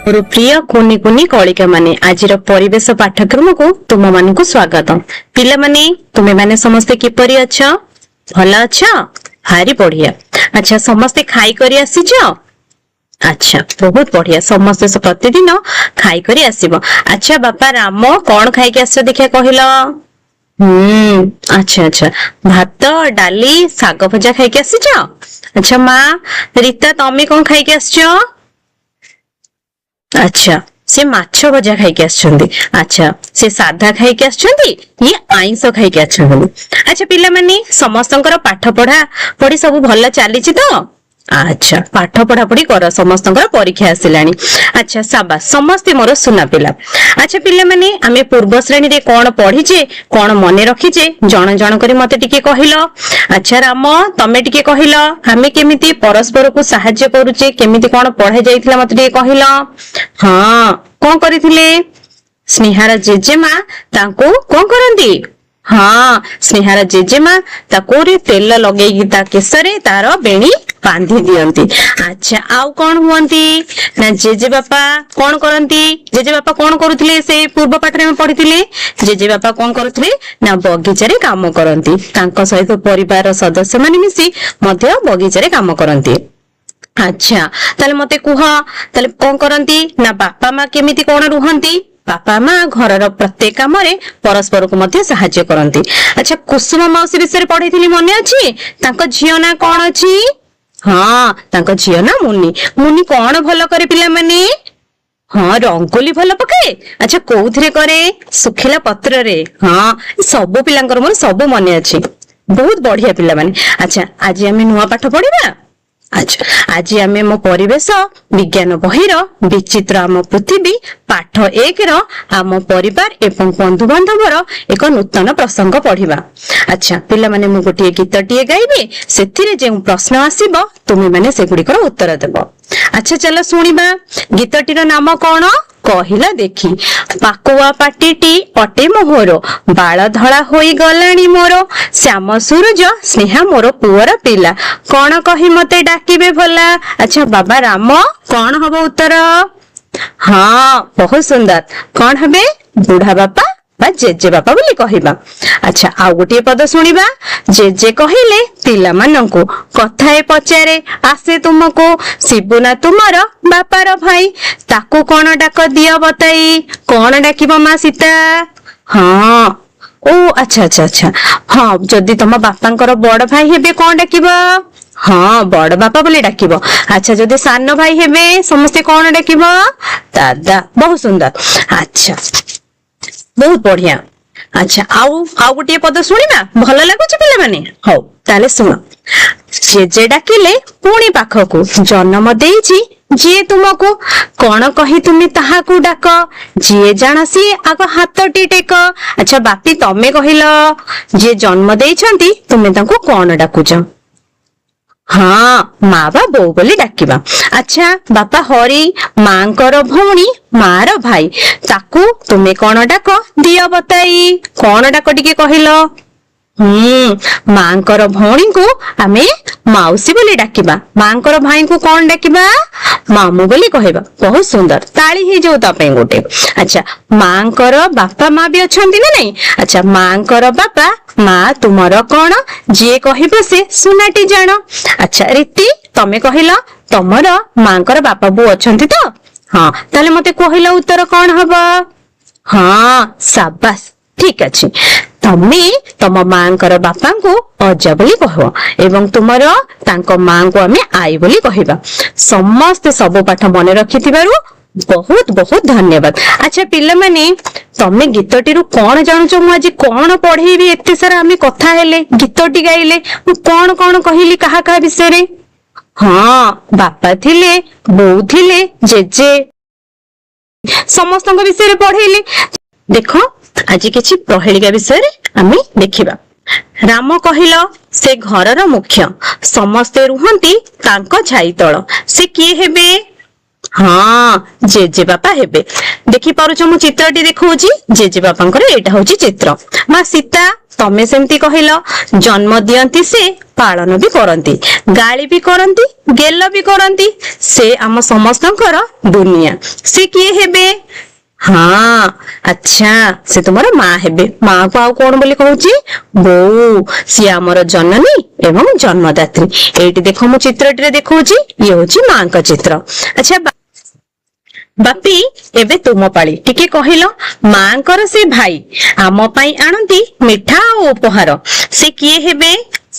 मोर प्रिय कुनी कुनी कलिका माने आज परिवेश पाठ्यक्रम को तुम मान को स्वागत। पिला माने तुमे माने समस्ते किपरि अछ? भल अछ? भारी बढ़िया। अच्छा समस्ते खाई करी आसीछ? अच्छा बहुत बढ़िया। समस्ते प्रतिदिन खाई करी आसीबो। अच्छा बापा राम कौन खाई के आसो देखिया कहिलो? अच्छा अच्छा भात डाली साग भजा खाई के आसीछ? अच्छा माँ रीता तमे कौन खाई के आसछ? अच्छा से माछ भजा खाई के आछंती। अच्छा से साधा खाई के आछंती, ये आइंस खाई के आछंती। अच्छा पिला माने समस्तंकर पाठ पढ़ा पढ़ी सब भल चली तो? अच्छा पाठ पढ़ा पढ़ी कर, समस्तंकर परीक्षा आसिलानी। अच्छा शाबाश समस्ते मोर सुना पिला। अच्छा पिला माने आमे पूर्व श्रेणी रे कोन पढ़ीचे कोन मने रखीचे जण जण करी मते टिके कहिलो। अच्छा राम तमे टिके कहिलो आमे केमिति परस्पर को सहाय्य करूचे, केमिति कोन पढ़ाई जाइथिला मते टिके कहिलो। हां कोन करिथिले? स्नेहार जेजेमा तांको कोन करंती? हाँ स्नेहार जेजेमा ताको रे तेल लगेगी ता केसरे तार बेणी बांधी दियंती। अच्छा आउ कौन हुअंती ना जेजे बापा कौन करंती? जेजे बापा कौन करुथिले से पूर्व पाठ रे पढ़िथिले? जेजे बापा कौन करुथिले ना बगीचा रे काम करंती, तांको सहित परिवार सदस्य माने मिसी मध्य बगीचा रे काम करंती। अच्छा ताले मते कुह ताले कौन करंती ना बापा माँ केमिति कौन रुहंती? बापा माँ घर प्रत्येक काम परस्पर को मध्य सहाय्य करती। अच्छा कुसुम मौसी विषय पढ़ी मन अच्छी? तांको झियो ना कौन अच्छी? हाँ तांको झियो ना मुन्नी। मुन्नी कौन भल करे पिला माने? हाँ रंगोली भल पकाए। अच्छा कोउथिरे करे? सुखिला पत्र रे। हाँ सब पिलांकर मोर सब मन अच्छी, बहुत बढ़िया पिला माने। अच्छा आज आमे नुआ पाठ पढ़िबा। अच्छा आज आमे मो परिवेश विज्ञान बहिर विचित्र आम पृथ्वी पाठ 1 रो आम परिवार एवं बंधु बांधवर एक नूतन प्रसंग पढ़िबा। अच्छा पिला माने मु गोटे गीत टिए गाइबे, सेथिरे जे प्रश्न आसीबो तुमे माने सेगुडीकर उत्तर देबो। अच्छा चलो सुनिबा। गीतटीर नाम कोन कहिला देखी? पाकुआ पाटीटी अटे मोहर, बाल धड़ा होई गलाणी मोर, श्याम सूरज स्नेहा मोर पुअर पिला, कौन कही मते डाकिबे भला? अच्छा बाबा राम कौन हबो उत्तर? हाँ बहुत सुंदर। कौन हबे? बुढ़ा बापा बा जेजे बापा बोली कहिबा। अच्छा आउ गोटे पद सुनिबा। जेजे कहिले पिला मानंकु कथाए पचारे आसे तुमको, शिबुना तुमर बापार भाई, ताकू कौन डाक दियो बताई, कौन डाकिबो माँ सीता? हाँ ओ अच्छा अच्छा अच्छा हाँ जदि तुम बापांकर बड़ भाई हेबे कौन डाकिबो? हाँ बड़ बापा बोली डाकिबो। अच्छा जदि सान भाई हेबे समस्ते कौन डाकिबो? दादा। बहुत सुंदर। अच्छा बहुत बढ़िया। अच्छा आउ गोटे पद सुनिबा, भल लागुची पिला माने? हौ ताले सुन। जेजे डाकिले पुणी पाखकू, जन्म देइची जिए तुमको, कौन कही तुमी ताहाकू डाक, जिए जाना सी आग हाथटी टेक। अच्छा बापी तमे कहिलो जे जन्म देइछंती तुमे तांको कौन डाकुच? हाँ माँ बा बो बोली डाकिबा। अच्छा बापा हरि मांकर भौणी मार भाई, ताकू तुमे कौन डाक दियो बताई, कौन डाक टिके कहिलो? मांकर भौणी को आमे माउसी बोली डाकिबा, मांकर भाई को कौन डाकिबा? मामू बोली कहिबा। बहुत सुंदर। ताली ही जो ता पे गोटे। अच्छा मांकर बापा माँ भी अछंती ना नहीं? अच्छा मांकर बापा माँ तुमर कौन, जे कहिबा से सुनाटी जान। अच्छा रीति तमे कहिला तमर मांकर बापा बो अछंती तो? हाँ ताले मते कहिला उत्तर कौन हबा? हाँ शाबाश ठीक अछि। तमे तम मांकर बापा को अजा बोली कहो एवं तुमर तांको मां को आमे आई बोली कहिबा। समस्त सब पाठ मन रखिथिबारु बहुत बहुत धन्यवाद। अच्छा पिला माने तमे गीतटीरु कोन जानुचो? मु आज कोन पढेबी? एते सारा आमे कथा हेले, गीतटी गाइले, मु कोन कोन कहिली काहा काहा विषय रे? हाँ बापा थिले, बो थिले, जेजे समस्त विषय रे पढेली। देखो आज किछि प्रहेलिका विषय रे आमे देखिबा। राम कहिलो से घरर मुख्य, समस्ते रुहंती तांको छाई तळ, से किए हेबे? ହଁ ଜେଜେବାପା ହେବେ। ଦେଖିପାରୁଛ ମୁଁ ଚିତ୍ରଟି ଦେଖଉଛି ଜେଜେବାପାଙ୍କର ଏଇଟା ହଉଛି ଚିତ୍ର। ମା ସୀତା ତମେ ସେମିତି କହିଲ ଜନ୍ମ ଦିଅନ୍ତି ସେ ପାଳନ ବି କରନ୍ତି, ଗାଳି ବି କରନ୍ତି, ଗେଲ ବି କରନ୍ତି, ସେ ଆମ ସମସ୍ତଙ୍କର ଦୁନିଆ। ସେ କିଏ ହେବେ? ହଁ ଆଚ୍ଛା ସେ ତୁମର ମା ହେବେ। ମା କୁ ଆଉ କଣ ବୋଲି କହୁଛି? ବୋଉ। ସିଏ ଆମର ଜନନୀ ଏବଂ ଜନ୍ମଦାତ୍ରୀ। ଏଇଠି ଦେଖ ମୁଁ ଚିତ୍ରଟିରେ ଦେଖଉଛି ଇଏ ହଉଛି ମାଙ୍କ ଚିତ୍ର। ଆଚ୍ଛା ବାପି ଏବେ ତୁମ ପାଳି, ଟିକେ କହିଲ ମାଙ୍କର ସେ ଭାଇ ଆମ ପାଇଁ ଆଣନ୍ତି ମିଠା ଆଉ ଉପହାର, ସେ କିଏ ହେବେ?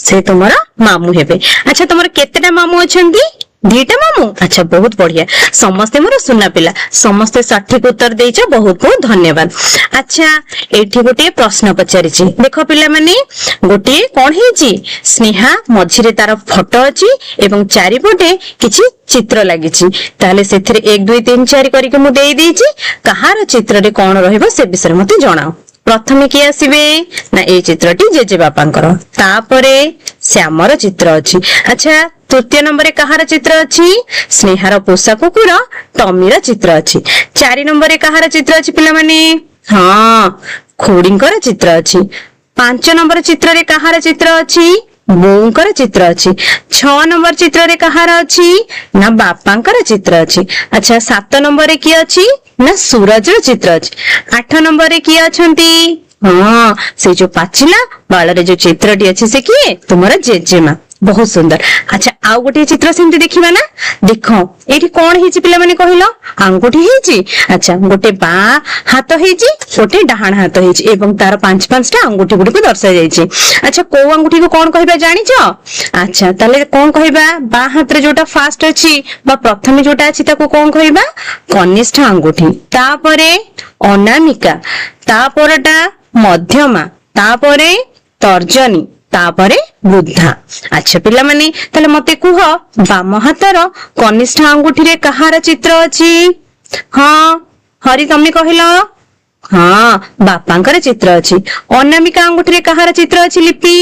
ସେ ତୁମର ମାମୁଁ ହେବେ। ଆଚ୍ଛା ତମର କେତେଟା ମାମୁଁ ଅଛନ୍ତି? ଦିଟା ମାମୁଁ। ଆଚ୍ଛା ବହୁତ ବଢିଆ, ସମସ୍ତେ ମୋର ସୁନା ପିଲା, ସମସ୍ତେ ସଠିକ ଉତ୍ତର ଦେଇଛ, ବହୁତ ବହୁତ ଧନ୍ୟବାଦ। ଆଚ୍ଛା ଏଇଠି ଗୋଟିଏ ପ୍ରଶ୍ନ ପଚାରିଛି, ଦେଖ ପିଲାମାନେ ଗୋଟିଏ କଣ ହେଇଛି, ସ୍ନେହା ମଝିରେ ତାର ଫଟୋ ଅଛି ଏବଂ ଚାରିପଟେ କିଛି ଚିତ୍ର ଲାଗିଛି। ତାହେଲେ ସେଥିରେ 1 2 3 4 କରିକି ମୁଁ ଦେଇଛି, କାହାର ଚିତ୍ରରେ କଣ ରହିବ ସେ ବିଷୟରେ ମତେ ଜଣାଅ। ପ୍ରଥମେ କିଏ ଆସିବେ ନା ଏଇ ଚିତ୍ରଟି ଜେଜେବାପାଙ୍କର, ତାପରେ ଶ୍ୟାମର ଚିତ୍ର ଅଛି। ଆଚ୍ଛା ତୃତୀୟ ନମ୍ବରରେ କାହାର ଚିତ୍ର ଅଛି? ସ୍ନେହାର ପୋଷା କୁକୁର ଟମିର ଚିତ୍ର ଅଛି। 4 ନମ୍ବରରେ କାହାର ଚିତ୍ର ଅଛି ପିଲାମାନେ? ହଁ ଖୁଡିଙ୍କର ଚିତ୍ର ଅଛି। 5 ନମ୍ବର ଚିତ୍ରରେ କାହାର ଚିତ୍ର ଅଛି? ବୋଉଙ୍କର ଚିତ୍ର ଅଛି। 6 ନମ୍ବର ଚିତ୍ରରେ କାହାର ଅଛି? ନା ବାପାଙ୍କର ଚିତ୍ର ଅଛି। ଆଚ୍ଛା 7 ନମ୍ବରରେ କିଏ ଅଛି? ନା ସୁରଜର ଚିତ୍ର ଅଛି। 8 ନମ୍ବରରେ କିଏ ଅଛନ୍ତି? ହଁ ସେ ଯୋଉ ପାଚିଲା ବାଳରେ ଯୋଉ ଚିତ୍ରଟି ଅଛି ସେ କିଏ? ତୁମର ଜେଜେମା। ବହୁତ ସୁନ୍ଦର। ଆଚ୍ଛା ଆଉ ଗୋଟେ ଚିତ୍ର ସେମିତି ଦେଖିବା ନା। ଦେଖ ଏଇଠି କଣ ହେଇଛି ପିଲାମାନେ କହିଲ? ଆଙ୍ଗୁଠି ହେଇଛି। ଆଚ୍ଛା ଗୋଟେ ବାଁ ହାତ ହେଇଛି, ଗୋଟେ ଡାହାଣ ହାତ ହେଇଛି ଏବଂ ତାର 5ଟା ଆଙ୍ଗୁଠି ଗୁଡିକୁ ଦର୍ଶା ଯାଇଛି। ଆଚ୍ଛା କୋଉ ଆଙ୍ଗୁଠିକୁ କଣ କହିବା ଜାଣିଛ? ଆଚ୍ଛା ତାହେଲେ କଣ କହିବା? ବାଁ ହାତରେ ଯୋଉଟା ଫାଷ୍ଟ ଅଛି ବା ପ୍ରଥମେ ଯୋଉଟା ଅଛି ତାକୁ କଣ କହିବା? କନିଷ୍ଠ ଆଙ୍ଗୁଠି। ତାପରେ ଅନାମିକା, ତାପରଟା ମଧ୍ୟମା, ତାପରେ ତର୍ଜନୀ, ତାପରେ ବୃଦ୍ଧା। ଆଚ୍ଛା ପିଲାମାନେ ତାହେଲେ ମତେ କୁହ ବାମ ହାତର କନିଷ୍ଠ ଆଙ୍ଗୁଠିରେ କାହାର ଚିତ୍ର ଅଛି? ହଁ ହରି ତମେ କହିଲ। ହଁ ବାପାଙ୍କର ଚିତ୍ର ଅଛି। ଅନାମିକା ଆଙ୍ଗୁଠିରେ କାହାର ଚିତ୍ର ଅଛି ଲିପି?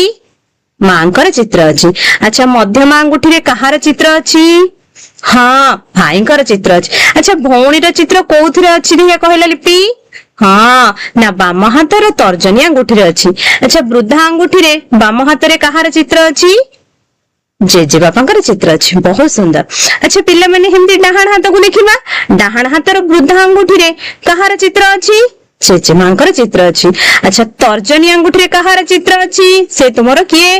ମାଙ୍କର ଚିତ୍ର ଅଛି। ଆଚ୍ଛା ମଧ୍ୟମା ଆଙ୍ଗୁଠିରେ କାହାର ଚିତ୍ର ଅଛି? ହଁ ଭାଇଙ୍କର ଚିତ୍ର ଅଛି। ଆଚ୍ଛା ଭଉଣୀର ଚିତ୍ର କୋଉଥିରେ ଅଛି ଦେଖିଆ କହିଲ ଲିପି? ହଁ ନା ବାମ ହାତର ତର୍ଜନୀ ଆଙ୍ଗୁଠିରେ ଅଛି। ଆଚ୍ଛା ବୃଦ୍ଧା ଆଙ୍ଗୁଠିରେ ବାମ ହାତରେ କାହାର ଚିତ୍ର ଅଛି? ଜେଜେବାପାଙ୍କର ଚିତ୍ର ଅଛି। ବହୁତ ସୁନ୍ଦର। ଆଚ୍ଛା ପିଲାମାନେ ସେମିତି ଡାହାଣ ହାତକୁ ଦେଖିବା। ଡାହାଣ ହାତର ବୃଦ୍ଧା ଆଙ୍ଗୁଠିରେ କାହାର ଚିତ୍ର ଅଛି? ଜେଜେମାଙ୍କର ଚିତ୍ର ଅଛି। ଆଚ୍ଛା ତର୍ଜନୀ ଆଙ୍ଗୁଠିରେ କାହାର ଚିତ୍ର ଅଛି? ସେ ତୁମର କିଏ?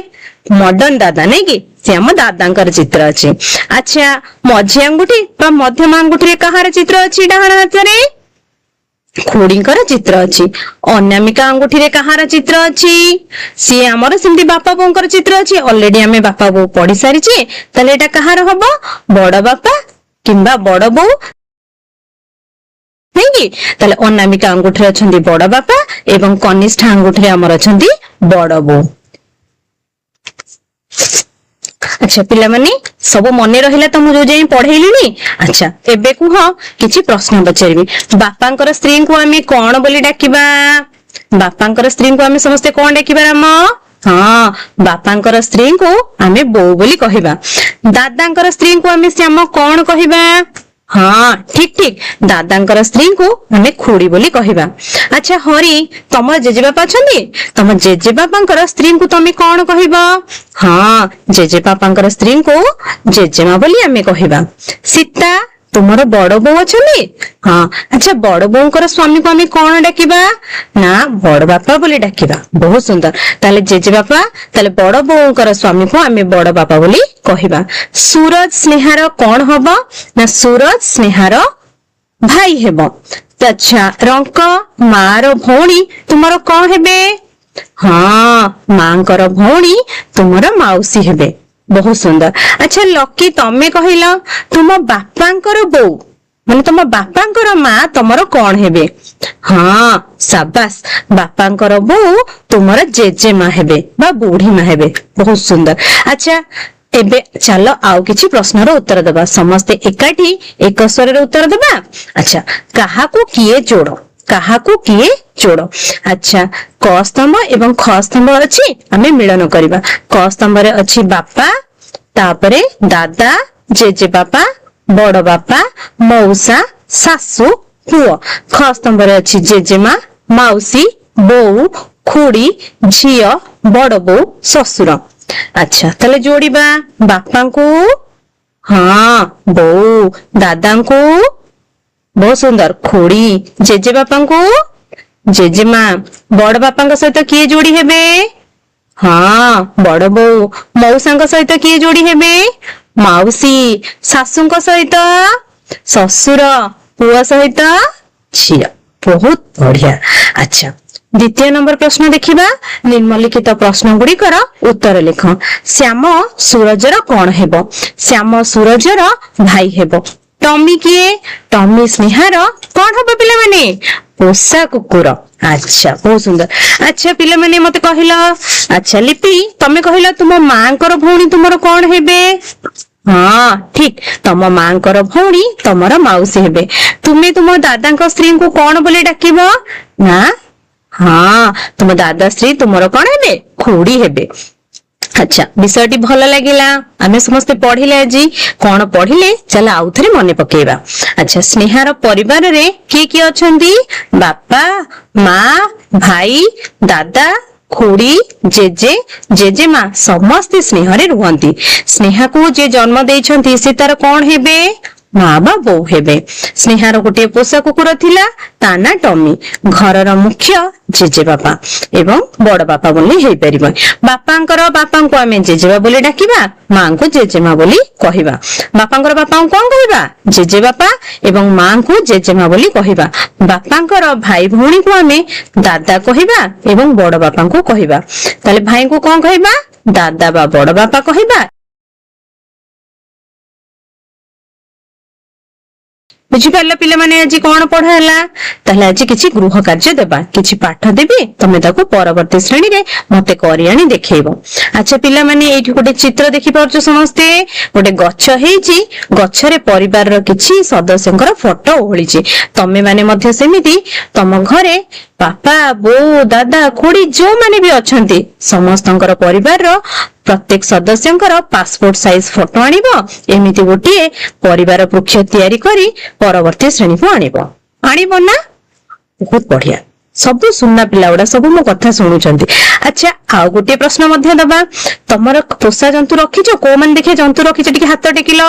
ମଡର୍ନ ଦାଦା ନାଇଁ କି? ସେ ଆମ ଦାଦାଙ୍କର ଚିତ୍ର ଅଛି। ଆଚ୍ଛା ମଝି ଆଙ୍ଗୁଠି ବା ମଧ୍ୟମା ଆଙ୍ଗୁଠିରେ କାହାର ଚିତ୍ର ଅଛି? ଡାହାଣ ହାତରେ ଖୁଡିଙ୍କର ଚିତ୍ର ଅଛି। ଅନାମିକା ଆଙ୍ଗୁଠିରେ କାହାର ଚିତ୍ର ଅଛି? ସିଏ ଆମର ସେମିତି ବାପା ବୋଉଙ୍କର ଚିତ୍ର ଅଛି। ଅଲରେଡି ଆମେ ବାପା ବୋଉ ପଢି ସାରିଛେ। ତାହେଲେ ଏଟା କାହାର ହବ? ବଡ ବାପା କିମ୍ବା ବଡ ବୋଉ ନାଇଁ କି? ତାହେଲେ ଅନାମିକା ଆଙ୍ଗୁଠିରେ ଅଛନ୍ତି ବଡ ବାପା ଏବଂ କନିଷ୍ଠ ଆଙ୍ଗୁଠିରେ ଆମର ଅଛନ୍ତି ବଡ ବୋଉ। ଆଚ୍ଛା ପିଲାମାନେ ସବୁ ମନେ ରହିଲା ତ ମୁଁ ଯୋଉ ଯାଇ ପଢେଇଲିଣି? ଆଚ୍ଛା ଏବେ କୁହ କିଛି ପ୍ରଶ୍ନ ପଚାରିବି। ବାପାଙ୍କର ସ୍ତ୍ରୀଙ୍କୁ ଆମେ କଣ ବୋଲି ଡାକିବା? ବାପାଙ୍କର ସ୍ତ୍ରୀଙ୍କୁ ଆମେ ସମସ୍ତେ କଣ ଡାକିବା ରାମ? ହଁ ବାପାଙ୍କର ସ୍ତ୍ରୀଙ୍କୁ ଆମେ ବୋଉ ବୋଲି କହିବା। ଦାଦାଙ୍କର ସ୍ତ୍ରୀଙ୍କୁ ଆମେ ଶ୍ୟାମ କଣ କହିବା? ହଁ ଠିକ ଠିକ, ଦାଦାଙ୍କର ସ୍ତ୍ରୀଙ୍କୁ ଆମେ ଖୁଡି ବୋଲି କହିବା। ଆଚ୍ଛା ହରି ତମର ଜେଜେବାପା ଅଛନ୍ତି? ତମ ଜେଜେବାପାଙ୍କର ସ୍ତ୍ରୀଙ୍କୁ ତମେ କଣ କହିବ? ହଁ ଜେଜେବାପାଙ୍କର ସ୍ତ୍ରୀଙ୍କୁ ଜେଜେମା ବୋଲି ଆମେ କହିବା। ସୀତା ତୁମର ବଡ ବୋଉ ଅଛନ୍ତି? ହଁ ଆଚ୍ଛା ବଡ ବୋଉଙ୍କର ସ୍ଵାମୀକୁ ଆମେ କଣ ଡାକିବା? ନା ବଡ ବାପା ବୋଲି ଡାକିବା। ବହୁତ ସୁନ୍ଦର। ତାହେଲେ ଜେଜେବାପା, ତାହେଲେ ବଡ ବୋଉଙ୍କର ସ୍ଵାମୀକୁ ଆମେ ବଡ ବାପା ବୋଲି କହିବା। ସୁରଜ ସ୍ନେହାର କଣ ହବ? ନା ସୁରଜ ସ୍ନେହାର ଭାଇ ହେବ। ଆଚ୍ଛା ରଙ୍କ ମାର ଭଉଣୀ ତୁମର କଣ ହେବେ? ହଁ ମାଙ୍କର ଭଉଣୀ ତୁମର ମାଉସୀ ହେବେ। ବହୁତ ସୁନ୍ଦର। ଆଚ୍ଛା ଲକି ତମେ କହିଲ ତୁମ ବାପାଙ୍କର ବୋଉ ମାନେ ତମ ବାପାଙ୍କର ମା ତମର କଣ ହେବେ? ହଁ ସାବାସ, ବାପାଙ୍କର ବୋଉ ତୁମର ଜେଜେମା ହେବେ ବା ବୁଢୀ ମା ହେବେ। ବହୁତ ସୁନ୍ଦର। ଆଚ୍ଛା ଏବେ ଚାଲ ଆଉ କିଛି ପ୍ରଶ୍ନର ଉତ୍ତର ଦେବା। ସମସ୍ତେ ଏକାଠି ଏକ ସ୍ୱରରେ ଉତ୍ତର ଦେବା। ଆଚ୍ଛା କାହାକୁ କିଏ ଯୋଡ? କାହାକୁ କିଏ ଯୋଡ? ଆଚ୍ଛା କ ସ୍ତମ୍ଭ ଏବଂ ଖ ସ୍ତମ୍ଭ ଅଛି, ଆମେ ମିଳନ କରିବା। କ ସ୍ତମ୍ଭରେ ଅଛି ବାପା, ତାପରେ ଦାଦା, ଜେଜେବାପା, बड़ बापा मौसा शाशु पुओ ख स्तंभ रे अछि जेजेमा माउसी बोऊ खुड़ी झियो बड़ बो ससुर। अच्छा ताले जोड़िबा बापा को हाँ बोऊ दादा को बहुत सुंदर खुड़ी जेजे बापा को जेजेमा बड़ बापा सहित किए जोड़ी हेबे हाँ बड़ बोऊ मौसा सहित किए जोड़ी हेबे माउसी शाशु सहित ससुर पुआ सहित झियो। बहुत बढ़िया। अच्छा द्वितीय नंबर प्रश्न देखिबा निम्नलिखित प्रश्न गुड़िकर उत्तर लिख। श्याम सूरजर कौन हेबो श्याम सूरजर भाई हेबो। टमी किए टमी स्नेहार कौन हम पिला माने पोषा कुकुर। अच्छा बहुत सुंदर। अच्छा पिला माने मते कहिला अच्छा लिपि तमे कहिला तुम मांकर भौणी तुमर कौन हेबे हाँ ठीक तम मांकर भौणी तमर माउसी हेबे। तुमे तुम दादा स्त्री को कौन बोले डाकिबो ना हाँ तुम दादा स्त्री तुमर कौन हेबे खुड़ी हेबे। अच्छा विषयटी भल लगिला आमे समस्ते पढ़िले आज कौन पढ़िले चल आउ थरे मने पकेबा। अच्छा स्नेहार परिवार रे किए अछंती बापा माँ भाई दादा खुड़ी जेजे जेजेमा समस्ते स्नेह रे रुहंती। स्नेहा को जे जन्म देइछंती से तार कौन हेबे माँ बा बोऊ हेबे। स्नेहार गोटे पोषा कुकुर थिला ता ना टमी। घरर मुख्य जेजे बापा एवं बड़ बापा बोली हेई परिबो। बापांकर बापा को आमे जेजेबा बोली डाकिबा मां को जेजेमा बोली कहिबा। बापांकर बापा को कोन कहिबा जेजे बापा एवं मां को जेजेमा बोली कहिबा। बापांकर भाई भौणी को आमे दादा कहिबा एवं बड़ बापा को कहिबा। ताले भाई को कोन कहिबा दादा बा बड़ बापा कहिबा। बुझिपार पिला माने आज कौन पढ़ाला ताहले आज किछि गृह कार्य देबा किछि पाठ देबी तमे ताको परवर्ती श्रेणी रे मते करि आनी देखैबो। अच्छा पिला माने एठी गोटे चित्र देखि परछ समस्ते गोटे गच्छ हेछि गच्छरे परिवार रो किछि सदस्यंकर फोटो ओहलिछि। तमे माने मध्य सेमिति तम घरे पापा बो दादा खुड़ी जो माने भी अछंती समस्तंकर परिवार रो प्रत्येक सदस्यंकर पासपोर्ट साइज फोटो आनिबो। एमिति गोटे परिवार पक्ष तैयारी करी परवर्ती श्रेणी को आनिबो ना बहुत बढ़िया। सब सुनना पिला गुड़ा सब मो कथा शुणुचंती। अच्छा आउ गोटे प्रश्न मध्य दबा तमर पोषा जंतु रखिछ को मन देखे जंतु रखिछ टिके हाथ टेकिलो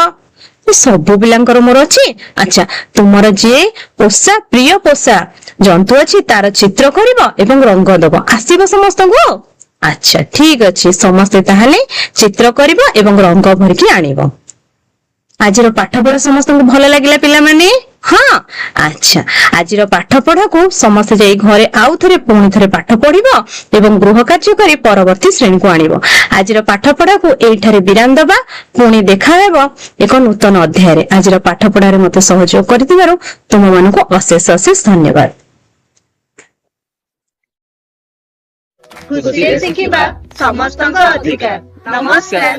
सब पिलांकर मोर अछि। अच्छा तुमर जे पोषा प्रिय पोषा जंतु अछि तार चित्र करिवो एवं रंग दबो आसीबो समस्त को। अच्छा ठीक अछि समस्त ताहले चित्र करिवो एवं रंग भरकी आनिबो। आजिर पाठ पढ़ा समस्त को भल लागिला पिला माने हाँ। अच्छा आजिर पाठ पढ़ा को समस्त जाई घरे आउ थरे पुणी थरे पाठ पढ़िबो एवं गृह कार्य करी परवर्ती श्रेणी को आनिबो। आजिर पाठ पढ़ा को एठारे विराम दबा पुणी देखा हेबो एक नूतन अध्याय रे। आजिर पाठ पढ़ा रे मते सहयोग करथिबारो तुम मानको अशेष अशेष धन्यवाद। खुशी सिखिबा समस्तଙ୍କ ଅଧିକାର। नमस्कार।